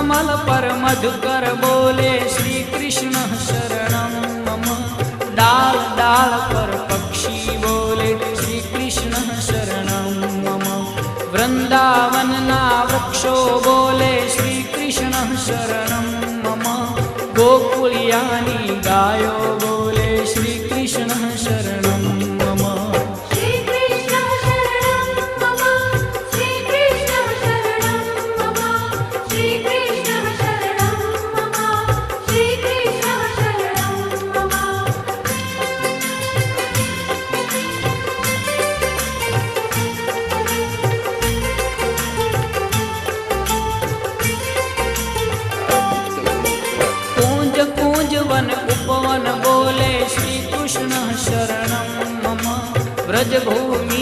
कमल पर मधुकर बोले श्री कृष्ण शरणं मम। डाल डाल पर पक्षी बोले श्री कृष्ण शरणं मम। वृंदावन ना वृक्षो बोले श्री कृष्ण शरणं मम। गोकुलियानी गायो बोले श्री कृष्ण शरणं मम। श्री कृष्ण शरणं मम। श्री कृष्ण शरणं मम। श्री कृष्ण शरणं मम। श्री कृष्ण शरणं मम। कूंज कूंज वन उपवन बोले श्री कृष्ण शरणं मम। व्रज भूमि